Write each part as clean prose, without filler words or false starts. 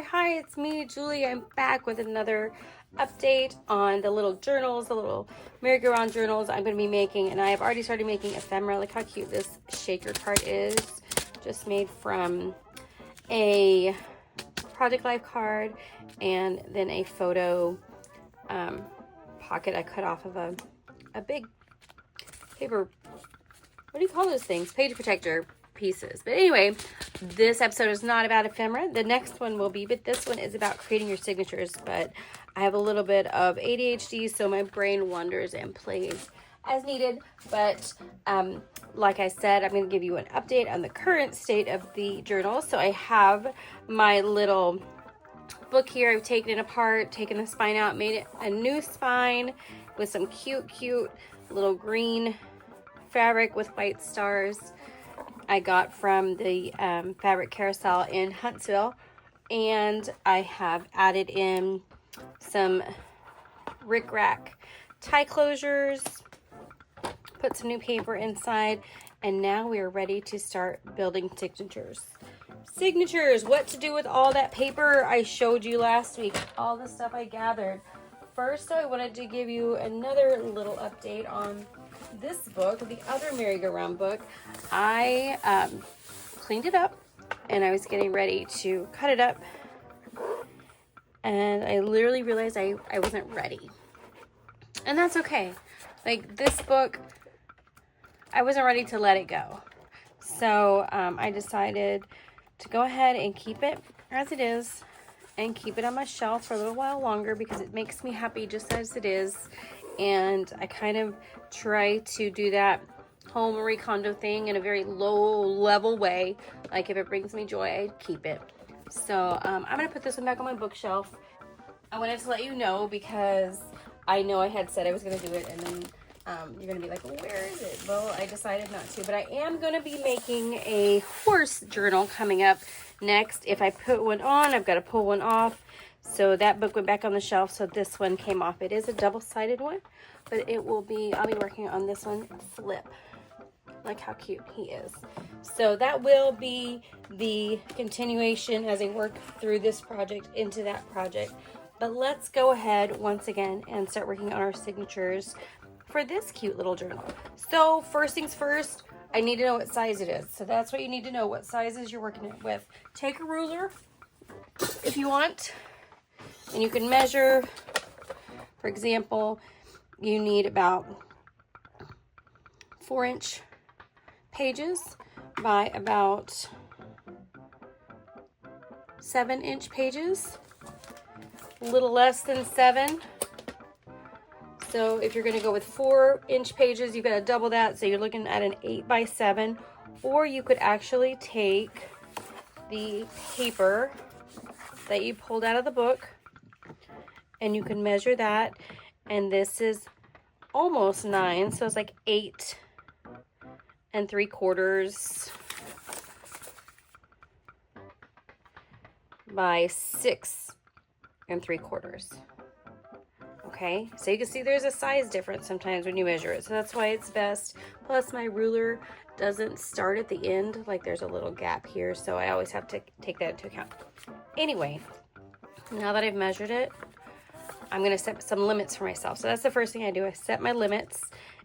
Hi, it's me, Julie. I'm back with another update on the little journals, the little merry-go-round journals I'm going to be making. And I have already started making ephemera. Look how cute this shaker card is. Just made from a Project Life card and then a photo pocket I cut off of a big paper, what do you call those things? Page protector pieces. But anyway, this episode is not about ephemera. The next one will be, but this one is about creating your signatures. But I have a little bit of ADHD, so my brain wanders and plays as needed. But like I said, I'm going to give you an update on the current state of the journal. So I have my little book here. I've taken it apart, taken the spine out, made it a new spine with some cute little green fabric with white stars I got from the fabric carousel in Huntsville. And I have added in some rickrack tie closures, put some new paper inside, and now we are ready to start building signatures. What to do with all that paper I showed you last week, all the stuff I gathered. First, I wanted to give you another little update on this book, the other merry-go-round book. I cleaned it up and I was getting ready to cut it up, and I literally realized I wasn't ready. And that's okay. Like, this book, I wasn't ready to let it go. So I decided to go ahead and keep it as it is and keep it on my shelf for a little while longer because it makes me happy just as it is. And I kind of try to do that whole Marie Kondo thing in a very low level way. Like, if it brings me joy, I keep it. So I'm going to put this one back on my bookshelf. I wanted to let you know because I know I had said I was going to do it, and then you're going to be like, well, where is it? Well, I decided not to, but I am going to be making a horse journal coming up next. If I put one on, I've got to pull one off. So that book went back on the shelf, so this one came off. It is a double-sided one, but it will be, I'll be working on this one flip. Like how cute he is. So that will be the continuation as I work through this project into that project. But let's go ahead once again and start working on our signatures for this cute little journal. So first things first, I need to know what size it is. So that's what you need to know, what sizes you're working it with. Take a ruler if you want, and you can measure. For example, you need about 4-inch pages by about 7-inch pages, a little less than 7. So if you're going to go with 4-inch pages, you've got to double that. So you're looking at an 8 by 7, or you could actually take the paper that you pulled out of the book and you can measure that. And this is almost 9, so it's like 8 3/4 by 6 3/4. Okay, so you can see there's a size difference sometimes when you measure it, so that's why it's best. Plus, my ruler doesn't start at the end, like there's a little gap here, so I always have to take that into account. Anyway, now that I've measured it, I'm going to set some limits for myself. So that's the first thing I do. I set my limits.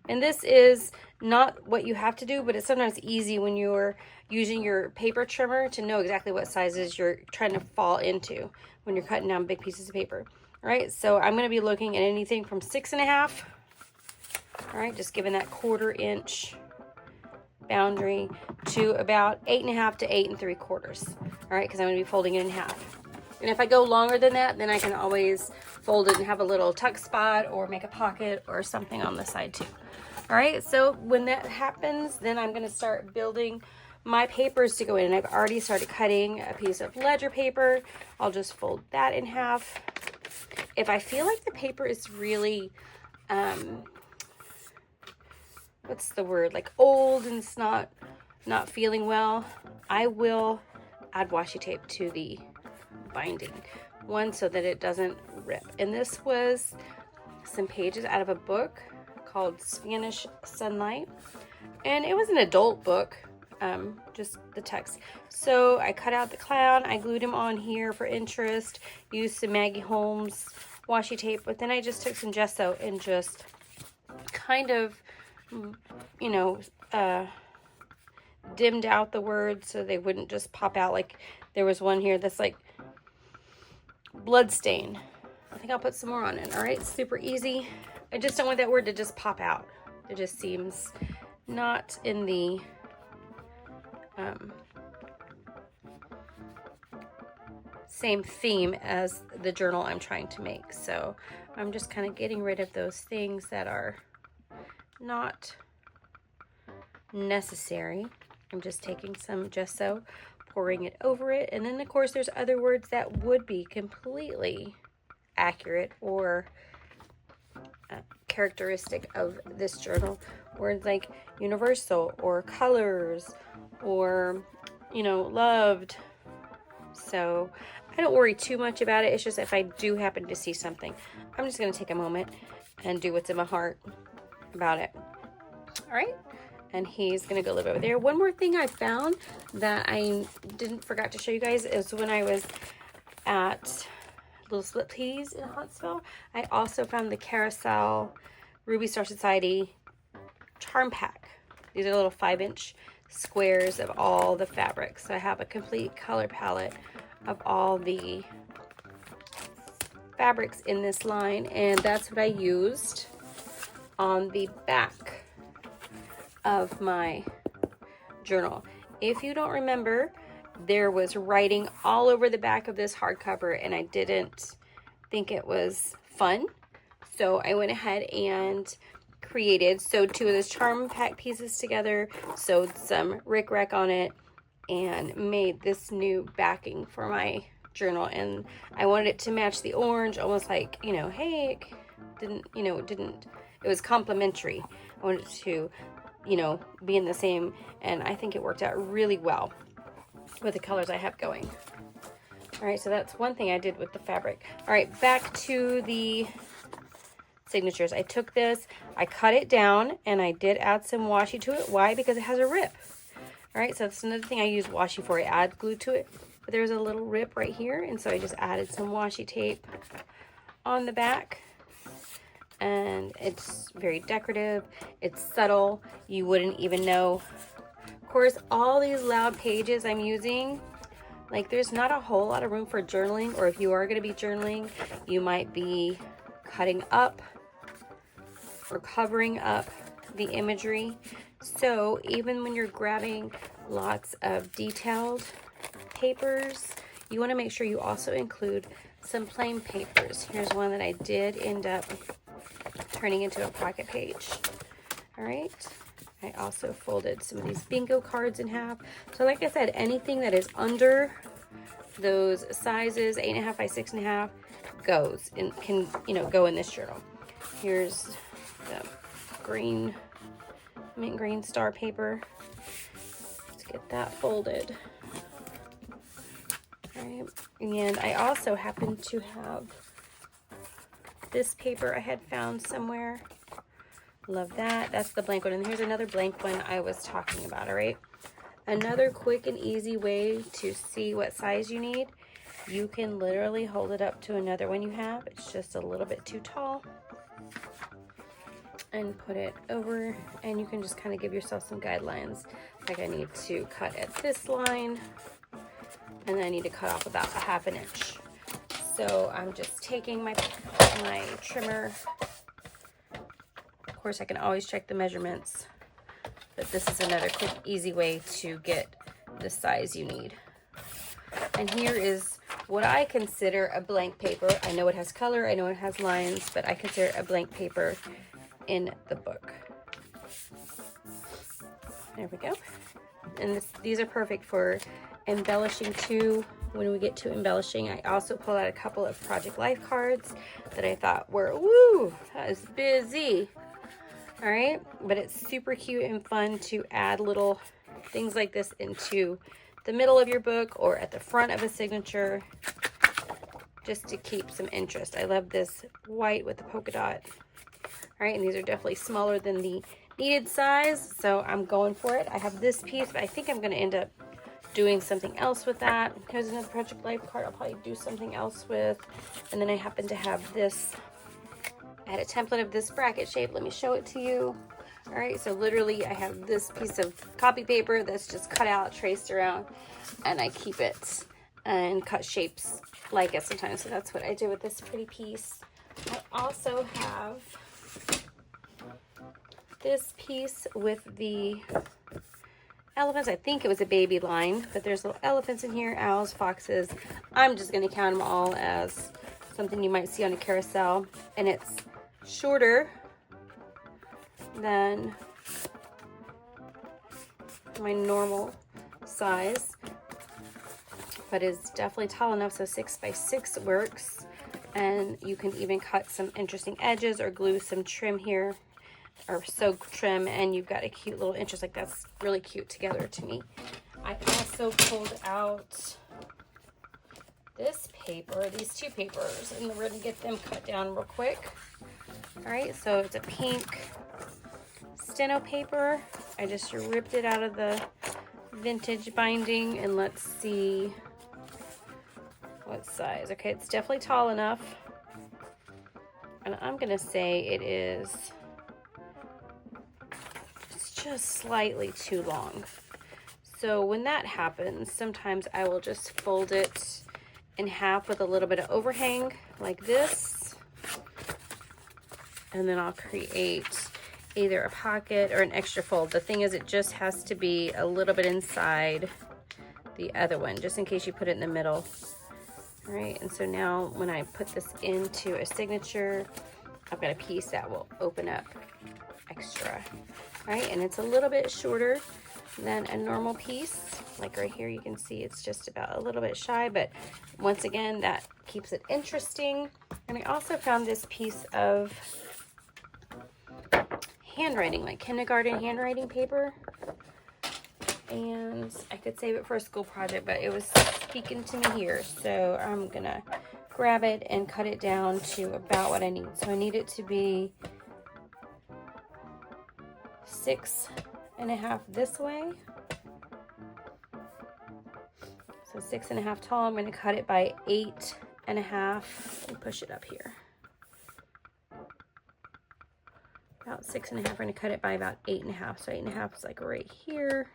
And this is not what you have to do, but it's sometimes easy when you're using your paper trimmer to know exactly what sizes you're trying to fall into when you're cutting down big pieces of paper. All right, so I'm going to be looking at anything from 6.5. All right, just giving that 1/4 inch boundary to about 8.5 to 8 3/4. All right, because I'm going to be folding it in half. And if I go longer than that, then I can always fold it and have a little tuck spot or make a pocket or something on the side too. All right, so when that happens, then I'm going to start building my papers to go in. And I've already started cutting a piece of ledger paper. I'll just fold that in half. If I feel like the paper is really, what's the word, like old and it's not feeling well, I will add washi tape to the binding one so that it doesn't rip. And this was some pages out of a book called Spanish Sunlight, and it was an adult book. just the text. So I cut out the clown, I glued him on here for interest, used some Maggie Holmes washi tape, but then I just took some gesso and just kind of, you know, dimmed out the words so they wouldn't just pop out. Like there was one here that's like blood stain. I think I'll put some more on it. All right, super easy. I just don't want that word to just pop out. It just seems not in the same theme as the journal I'm trying to make. So I'm just kind of getting rid of those things that are not necessary. I'm just taking some gesso, pouring it over it, and then of course there's other words that would be completely accurate or characteristic of this journal. Words like universal or colors or, you know, loved. So I don't worry too much about it. It's just if I do happen to see something, I'm just going to take a moment and do what's in my heart about it. All right. And he's going to go live over there. One more thing I found that I forgot to show you guys is when I was at Little Split Peas in Huntsville, I also found the Carousel Ruby Star Society charm pack. These are little 5-inch squares of all the fabrics. So I have a complete color palette of all the fabrics in this line, and that's what I used on the back of my journal. If you don't remember, there was writing all over the back of this hardcover, and I didn't think it was fun. So I went ahead and sewed 2 of those charm pack pieces together, sewed some rickrack on it, and made this new backing for my journal. And I wanted it to match the orange, almost like, you know, hey, it was complimentary. I wanted it to, you know, be in the same, and I think it worked out really well with the colors I have going. All right, so that's one thing I did with the fabric. All right, back to the signatures. I took this, I cut it down, and I did add some washi to it. Why? Because it has a rip. All right, so that's another thing I use washi for. I add glue to it, but there's a little rip right here, and so I just added some washi tape on the back. And it's very decorative, it's subtle, you wouldn't even know. Of course, all these loud pages I'm using, like there's not a whole lot of room for journaling, or if you are going to be journaling, you might be cutting up or covering up the imagery. So even when you're grabbing lots of detailed papers, you want to make sure you also include some plain papers. Here's one that I did end up turning into a pocket page. All right. I also folded some of these bingo cards in half. So like I said, anything that is under those sizes, 8.5 by 6.5, goes and can, you know, go in this journal. Here's the green, mint green star paper. Let's get that folded. All right. And I also happen to have this paper I had found somewhere. Love that. That's the blank one. And here's another blank one I was talking about. All right. Another quick and easy way to see what size you need. You can literally hold it up to another one you have. It's just a little bit too tall. And put it over, and you can just kind of give yourself some guidelines. Like I need to cut at this line, and then I need to cut off about 1/2 inch. So I'm just taking my trimmer. Of course, I can always check the measurements, but this is another quick, easy way to get the size you need. And here is what I consider a blank paper. I know it has color, I know it has lines, but I consider it a blank paper in the book. There we go. And these are perfect for embellishing too. When we get to embellishing, I also pulled out a couple of Project Life cards that I thought were, woo, that is busy. All right, but it's super cute and fun to add little things like this into the middle of your book or at the front of a signature, just to keep some interest. I love this white with the polka dot. All right, and these are definitely smaller than the needed size, so I'm going for it. I have this piece, but I think I'm going to end up doing something else with that. Here's another Project Life card I'll probably do something else with. And then I happen to have this, I had a template of this bracket shape. Let me show it to you. All right, so literally I have this piece of copy paper that's just cut out, traced around, and I keep it and cut shapes like it sometimes. So that's what I do with this pretty piece. I also have this piece with the elephants. I think it was a baby line, but there's little elephants in here, owls, foxes. I'm just going to count them all as something you might see on a carousel, and it's shorter than my normal size, but it's definitely tall enough, so 6 by 6 works. And you can even cut some interesting edges or glue some trim here, or sew trim, and you've got a cute little interest. Like, that's really cute together to me. I also pulled out this paper, these two papers, and we're gonna get them cut down real quick. All right, so it's a pink steno paper. I just ripped it out of the vintage binding, and let's see what size. Okay, it's definitely tall enough, and I'm gonna say it is just slightly too long. So when that happens, sometimes I will just fold it in half with a little bit of overhang like this, and then I'll create either a pocket or an extra fold. The thing is, it just has to be a little bit inside the other one, just in case you put it in the middle. All right, and so now when I put this into a signature, I've got a piece that will open up extra. All right, and it's a little bit shorter than a normal piece. Like right here, you can see it's just about a little bit shy, but once again, that keeps it interesting. And I also found this piece of handwriting, like kindergarten handwriting paper, and I could save it for a school project, but it was speaking to me here, so I'm gonna grab it and cut it down to about what I need. So I need it to be 6.5 this way, so 6.5 tall. I'm going to cut it by 8.5 and push it up here. About 6.5. We're going to cut it by about 8.5. So 8.5 is like right here.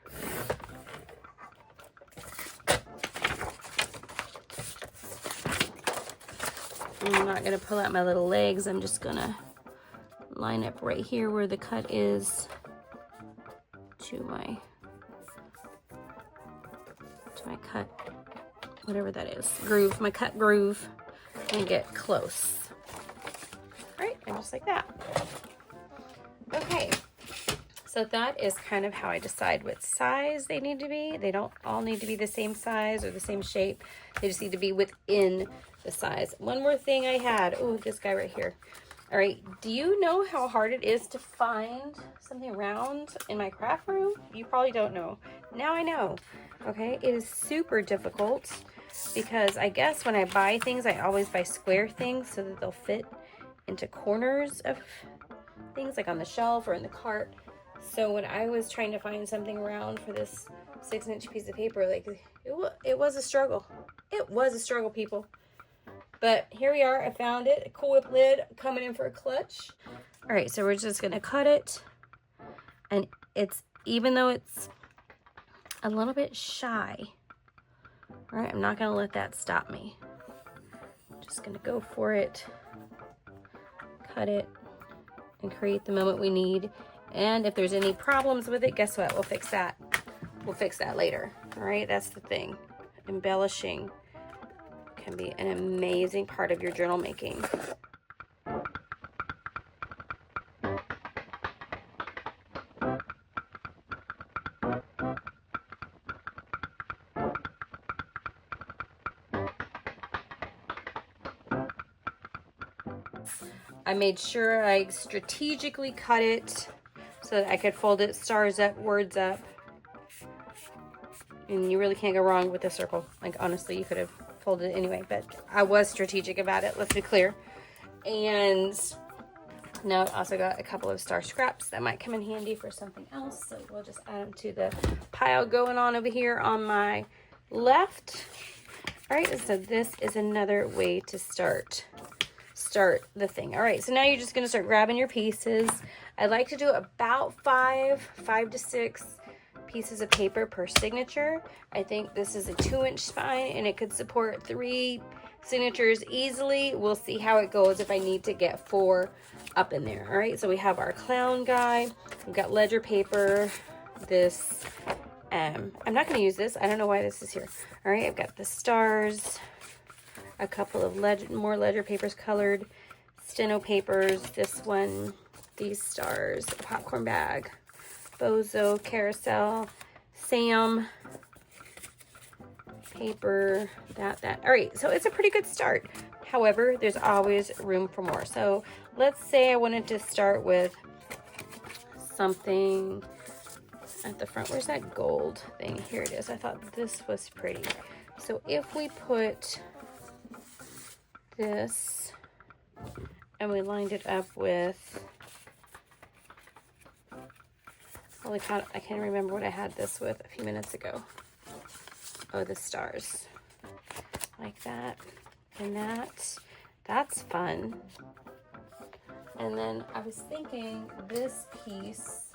I'm not going to pull out my little legs. I'm just going to line up right here where the cut is to my cut, whatever that is, groove, my cut groove, and get close. Right, and just like that. Okay, so that is kind of how I decide what size they need to be. They don't all need to be the same size or the same shape. They just need to be within the size. One more thing I had, oh, this guy right here. All right, do you know how hard it is to find something round in my craft room? You probably don't know. Now I know. Okay, it is super difficult because I guess when I buy things, I always buy square things so that they'll fit into corners of things, like on the shelf or in the cart. So when I was trying to find something round for this 6-inch piece of paper, like it was a struggle. It was a struggle, people. But here we are. I found it. A Cool Whip lid coming in for a clutch. All right, so we're just going to cut it. And it's, even though it's a little bit shy, all right, I'm not going to let that stop me. Just going to go for it, cut it, and create the moment we need. And if there's any problems with it, guess what? We'll fix that. We'll fix that later. All right, that's the thing. Embellishing can be an amazing part of your journal making. I made sure I strategically cut it so that I could fold it stars up, words up. And you really can't go wrong with a circle. Like, honestly, you could have folded it anyway, but I was strategic about it, let's be clear. And Now I also got a couple of star scraps that might come in handy for something else. So we'll just add them to the pile going on over here on my left. All right, so this is another way to start the thing. All right, so now you're just gonna start grabbing your pieces. I like to do about five to six pieces of paper per signature. I think this is a 2-inch spine and it could support 3 signatures easily. We'll see how it goes if I need to get 4 up in there. All right, so we have our clown guy. We've got ledger paper. This, I'm not going to use this. I don't know why this is here. All right, I've got the stars, a couple of more ledger papers colored, steno papers, this one, these stars, a popcorn bag, bozo, carousel, Sam, paper, that. All right, so it's a pretty good start. However, there's always room for more. So let's say I wanted to start with something at the front. Where's that gold thing? Here it is. I thought this was pretty. So if we put this and we lined it up with, holy cow, I can't remember what I had this with a few minutes ago. Oh, the stars. Like that. And that's fun. And then I was thinking this piece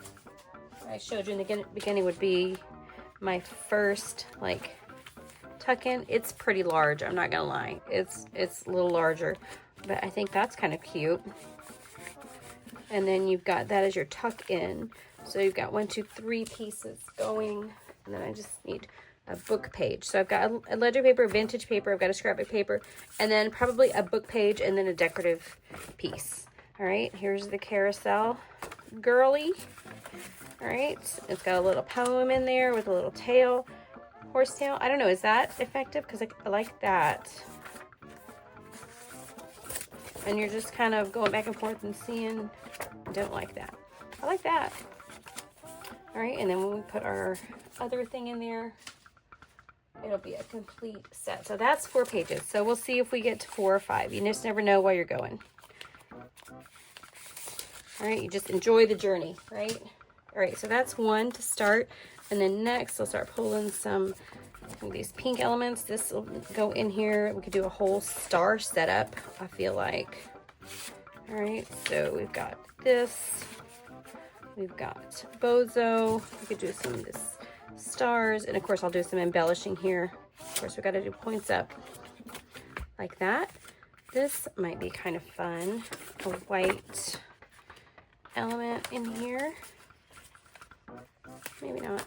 I showed you in the beginning would be my first like tuck in. It's pretty large, I'm not gonna lie. It's a little larger, but I think that's kind of cute. And then you've got that as your tuck in. So you've got 1, 2, 3 pieces going, and then I just need a book page. So I've got a ledger paper, vintage paper, I've got a scrapbook paper, and then probably a book page and then a decorative piece. All right, here's the carousel girly. All right, it's got a little poem in there with a little tail, horsetail. I don't know, is that effective? Because I like that. And you're just kind of going back and forth and seeing. I don't like that. I like that. All right, and then when we put our other thing in there, it'll be a complete set. So that's 4 pages. So we'll see if we get to 4 or 5. You just never know where you're going. All right, you just enjoy the journey, right? All right, so that's 1 to start. And then next, I'll start pulling some of these pink elements. This will go in here. We could do a whole star setup, I feel like. All right, so we've got this. We've got bozo. We could do some of this stars, and of course I'll do some embellishing here. Of course, we got to do points up like that. This might be kind of fun. A white element in here. Maybe not.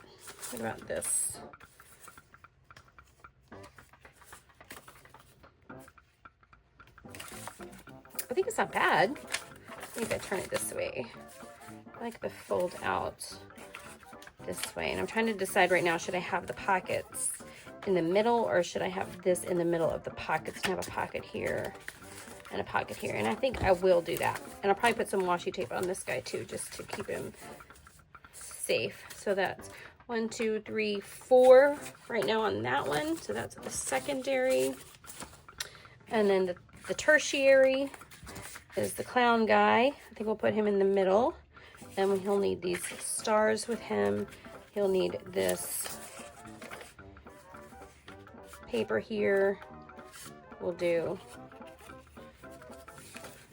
What about this? I think it's not bad. I think I turn it this way. I like the fold out this way, and I'm trying to decide right now, should I have the pockets in the middle or should I have this in the middle of the pockets and have a pocket here and a pocket here? And I think I will do that, and I'll probably put some washi tape on this guy too, just to keep him safe. So that's 1, 2, 3, 4 right now on that one. So that's the secondary, and then the tertiary is the clown guy. I think we'll put him in the middle. And he'll need these stars with him. He'll need this paper here. We'll do.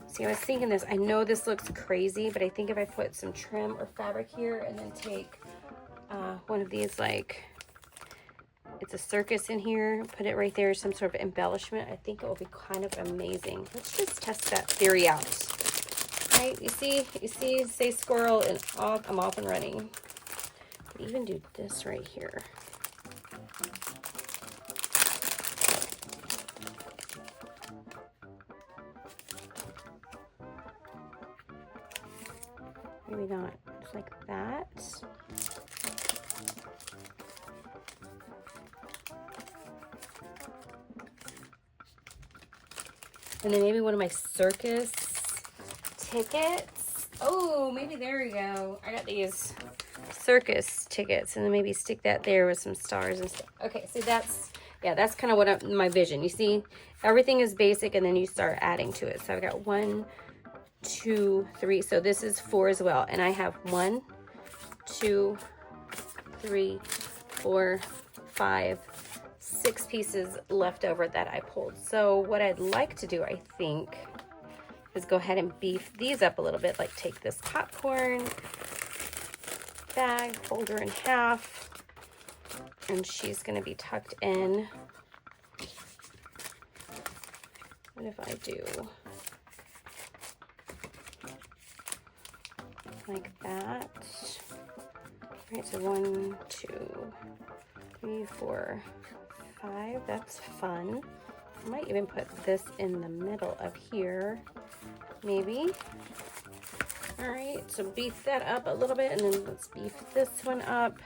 See, I was thinking this. I know this looks crazy, but I think if I put some trim or fabric here and then take one of these, like, it's a circus in here, put it right there, some sort of embellishment, I think it will be kind of amazing. Let's just test that theory out. Right, you see, say squirrel, and I'm off and running. Could even do this right here. Maybe not, just like that. And then maybe one of my circus tickets. Oh, maybe there we go. I got these circus tickets, and then maybe stick that there with some stars and stuff. Okay, so that's kind of what my vision. You see, everything is basic, and then you start adding to it. So I've got 1, 2, 3. So this is 4 as well. And I have 1, 2, 3, 4, 5, 6 pieces left over that I pulled. So what I'd like to do, I think, is go ahead and beef these up a little bit. Like take this popcorn bag, fold her in half, and she's going to be tucked in. What if I do like that? All right, so 1, 2, 3, 4, 5. That's fun. I might even put this in the middle of here, maybe. All right, so beef that up a little bit, and then let's beef this one up.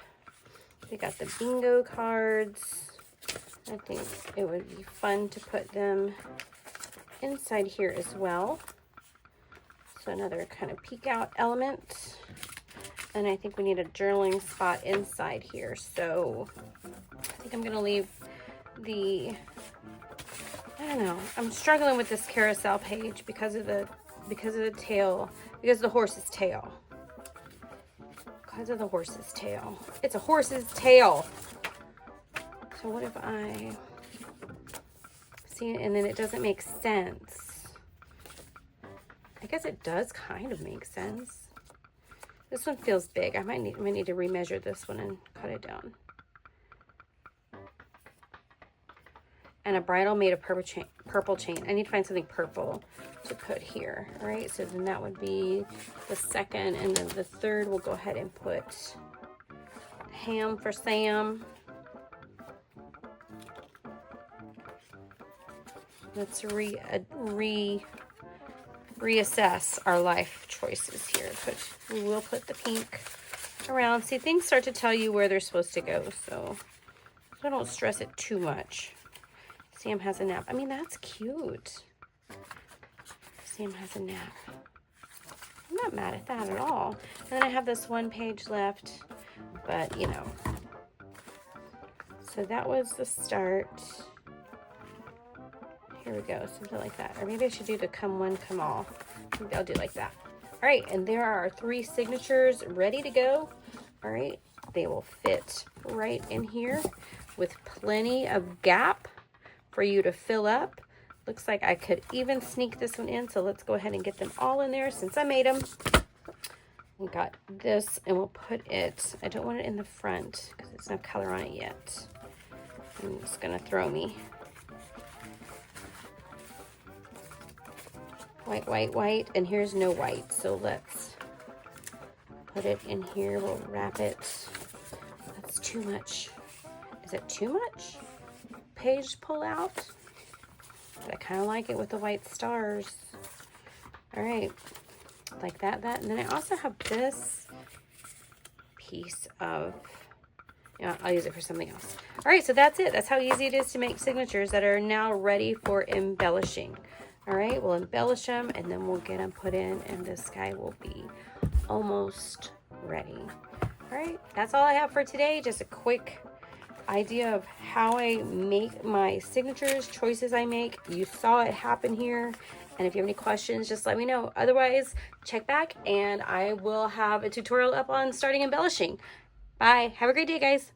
We got the bingo cards. I think it would be fun to put them inside here as well. So another kind of peek out element. And I think we need a journaling spot inside here. So I think I'm gonna leave the, I don't know, I'm struggling with this carousel page because of the tail, because of the horse's tail. Because of the horse's tail. It's a horse's tail. So what if I see it and then it doesn't make sense? I guess it does kind of make sense. This one feels big. I might need to remeasure this one and cut it down. And a bridle made of purple chain. I need to find something purple to put here. All right, so then that would be the second, and then the third we'll go ahead and put ham for Sam. Let's reassess our life choices here. We will put the pink around. See, things start to tell you where they're supposed to go, so don't stress it too much. Sam has a nap. I mean, that's cute. Sam has a nap. I'm not mad at that at all. And then I have this one page left, but you know. So that was the start. Here we go, something like that. Or maybe I should do the come one, come all. Maybe I'll do like that. All right, and there are our 3 signatures ready to go. All right, they will fit right in here with plenty of gap for you to fill up. Looks like I could even sneak this one in, so let's go ahead and get them all in there since I made them. We got this, and we'll put it, I don't want it in the front because there's no color on it yet. It's gonna throw me. White, white, white, and here's no white, so let's put it in here. We'll wrap it. That's too much. Is it too much? Page pull out. But I kind of like it with the white stars. All right, like that, and then I also have this piece of, I'll use it for something else. All right, so that's it. That's how easy it is to make signatures that are now ready for embellishing. All right, we'll embellish them and then we'll get them put in, and this guy will be almost ready. All right, that's all I have for today. Just a quick idea of how I make my signatures, choices I make. You saw it happen here. And if you have any questions, just let me know. Otherwise, check back and I will have a tutorial up on starting embellishing. Bye. Have a great day, guys.